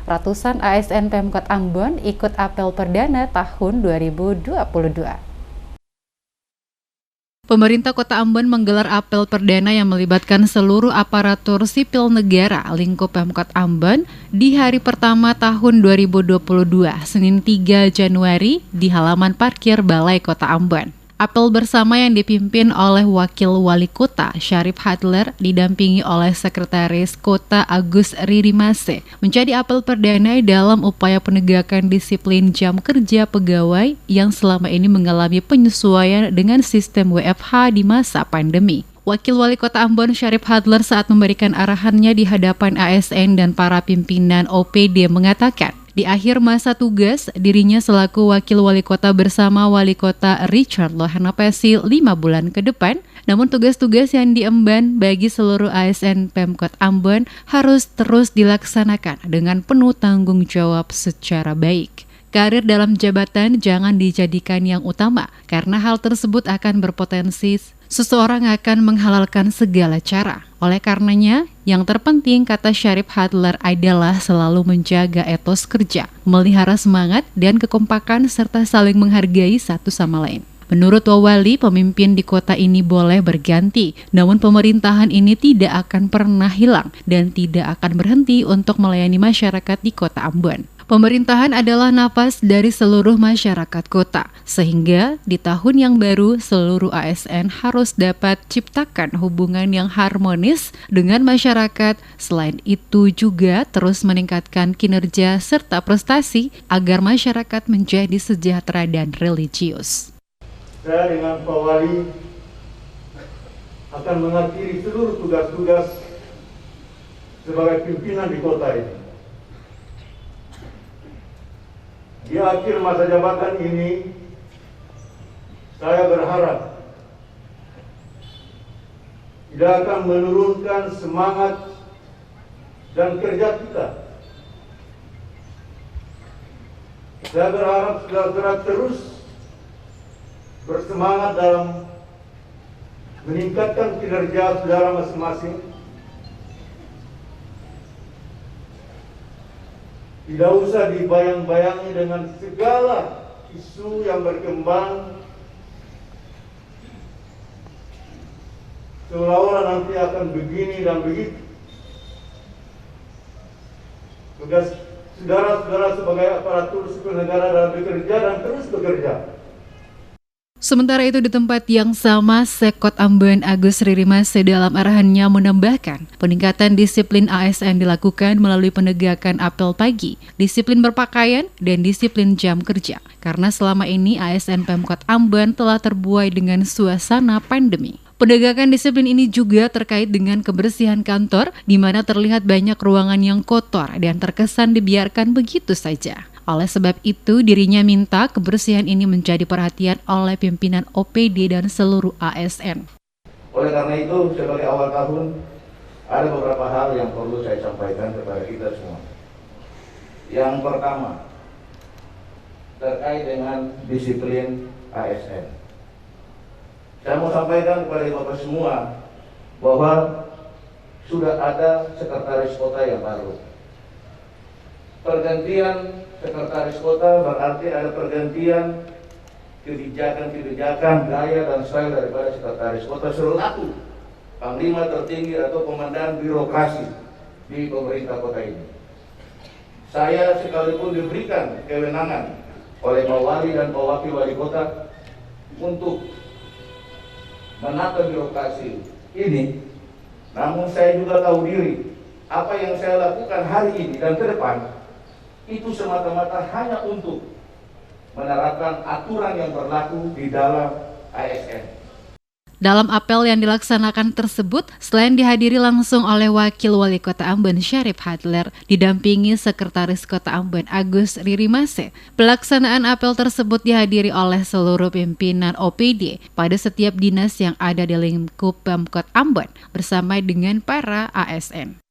ratusan ASN Pemkot Ambon ikut apel perdana tahun 2022. Pemerintah Kota Ambon menggelar apel perdana yang melibatkan seluruh aparatur sipil negara lingkup Pemkot Ambon di hari pertama tahun 2022, Senin 3 Januari di halaman parkir Balai Kota Ambon. Apel bersama yang dipimpin oleh Wakil Wali Kota Syarif Hadler didampingi oleh Sekretaris Kota Agus Ririmase menjadi apel perdana dalam upaya penegakan disiplin jam kerja pegawai yang selama ini mengalami penyesuaian dengan sistem WFH di masa pandemi. Wakil Wali Kota Ambon Syarif Hadler saat memberikan arahannya di hadapan ASN dan para pimpinan OPD mengatakan, di akhir masa tugas, dirinya selaku Wakil Wali Kota bersama Wali Kota Richard Lohanapesi 5 bulan ke depan, namun tugas-tugas yang diemban bagi seluruh ASN Pemkot Ambon harus terus dilaksanakan dengan penuh tanggung jawab secara baik. Karir dalam jabatan jangan dijadikan yang utama, karena hal tersebut akan berpotensi seseorang akan menghalalkan segala cara. Oleh karenanya, yang terpenting kata Syarif Hadler adalah selalu menjaga etos kerja, melihara semangat dan kekompakan serta saling menghargai satu sama lain. Menurut Wali, pemimpin di kota ini boleh berganti, namun pemerintahan ini tidak akan pernah hilang dan tidak akan berhenti untuk melayani masyarakat di Kota Ambon. Pemerintahan adalah napas dari seluruh masyarakat kota, sehingga di tahun yang baru seluruh ASN harus dapat ciptakan hubungan yang harmonis dengan masyarakat. Selain itu juga terus meningkatkan kinerja serta prestasi agar masyarakat menjadi sejahtera dan religius. Saya dengan Pak Wali akan mengakhiri seluruh tugas-tugas sebagai pimpinan di kota ini. Di akhir masa jabatan ini, saya berharap tidak akan menurunkan semangat dan kerja kita. Saya berharap saudara-saudara terus bersemangat dalam meningkatkan kinerja saudara masing-masing. Tidak usah dibayang-bayangi dengan segala isu yang berkembang, seolah-olah nanti akan begini dan begitu. Tugas saudara-saudara sebagai aparatur sipil negara dalam bekerja dan terus bekerja. Sementara itu di tempat yang sama, Sekot Ambon Agus Ririmase dalam arahannya menambahkan, peningkatan disiplin ASN dilakukan melalui penegakan apel pagi, disiplin berpakaian, dan disiplin jam kerja. Karena selama ini ASN Pemkot Ambon telah terbuai dengan suasana pandemi. Penegakan disiplin ini juga terkait dengan kebersihan kantor, di mana terlihat banyak ruangan yang kotor dan terkesan dibiarkan begitu saja. Oleh sebab itu, dirinya minta kebersihan ini menjadi perhatian oleh pimpinan OPD dan seluruh ASN. Oleh karena itu, sebagai awal tahun, ada beberapa hal yang perlu saya sampaikan kepada kita semua. Yang pertama, terkait dengan disiplin ASN. Saya mau sampaikan kepada Bapak semua bahwa sudah ada sekretaris kota yang baru. Pergantian sekretaris kota berarti ada pergantian kebijakan, gaya dan style daripada sekretaris kota selaku panglima tertinggi atau komandan birokrasi di pemerintah kota ini. Saya sekalipun diberikan kewenangan oleh Pak Wali dan Pak Wakil Wali Kota untuk menata birokrasi ini, namun saya juga tahu diri apa yang saya lakukan hari ini dan ke depan itu semata-mata hanya untuk menerapkan aturan yang berlaku di dalam ASN. Dalam apel yang dilaksanakan tersebut, selain dihadiri langsung oleh Wakil Wali Kota Ambon Syarif Hadler, didampingi Sekretaris Kota Ambon Agus Ririmase. Pelaksanaan apel tersebut dihadiri oleh seluruh pimpinan OPD pada setiap dinas yang ada di lingkup Pemkot Ambon bersama dengan para ASN.